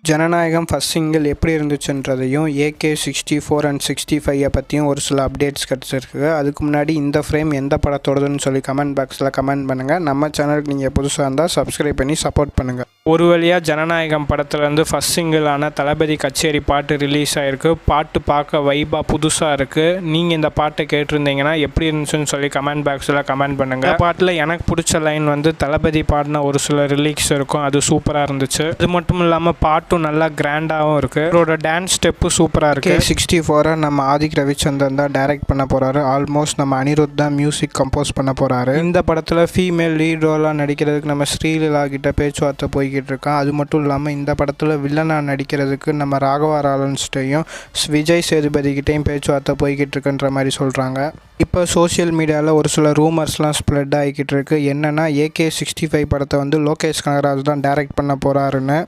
ஜனநாயகம் first single எப்படி இருந்துச்சுன்றதையும் AK-64 and 65 பற்றியும் ஒரு சில அப்டேட்ஸ் கிடச்சிருக்கு. அதுக்கு முன்னாடி இந்த ஃப்ரேம் எந்த படத்தோடதுன்னு சொல்லி கமெண்ட் பாக்ஸில் கமெண்ட் பண்ணுங்கள். நம்ம சேனலுக்கு நீங்கள் புதுசாக இருந்தால் சப்ஸ்கிரைப் பண்ணி சப்போர்ட் பண்ணுங்கள். ஒரு வழியாக ஜனநாயகம் படத்துலேருந்து ஃபர்ஸ்ட் சிங்கிளான தளபதி கச்சேரி பாட்டு ரிலீஸ் ஆகிருக்கு. பாட்டு பார்க்க வைபாக புதுசாக இருக்குது. நீங்கள் இந்த பாட்டை கேட்டிருந்தீங்கன்னா எப்படி இருந்துச்சுன்னு சொல்லி கமெண்ட் பாக்ஸில் கமெண்ட் பண்ணுங்கள். பாட்டில் எனக்கு பிடிச்ச லைன் வந்து தளபதி பாடின ஒரு சில ரிலீக்ஸ் இருக்கும், அது சூப்பராக இருந்துச்சு. அது மட்டும் இல்லாமல் பாட்டு நல்லா கிராண்டாகவும் இருக்குது. அவரோட டான்ஸ் ஸ்டெப்பு சூப்பராக இருக்குது. AK-64 நம்ம ஆதிக் ரவிச்சந்திரன் தான் டைரக்ட் பண்ண போகிறாரு. ஆல்மோஸ்ட் நம்ம அனிருத் தான் மியூசிக் கம்போஸ் பண்ண போகிறாரு. இந்த படத்தில் ஃபீமேல் லீட் ரோலாக நடிக்கிறதுக்கு நம்ம ஸ்ரீலீலா கிட்ட பேச்சுவார்த்தை போய்கிட்டு இருக்கோம். அது மட்டும் இல்லாமல் இந்த படத்தில் வில்லனாக நடிக்கிறதுக்கு நம்ம ராகவா லாரன்ஸ்டையும் விஜய் சேதுபதி கிட்டையும் பேச்சுவார்த்தை போய்கிட்டு இருக்குன்ற மாதிரி சொல்கிறாங்க. இப்போ சோஷியல் மீடியாவில் ஒரு சில ரூமர்ஸ்லாம் ஸ்ப்ரெட் ஆகிக்கிட்டு இருக்கு. என்னென்னா AK-65 படத்தை வந்து லோகேஷ் கனகராஜ் தான் டைரக்ட் பண்ண போகிறாருன்னு.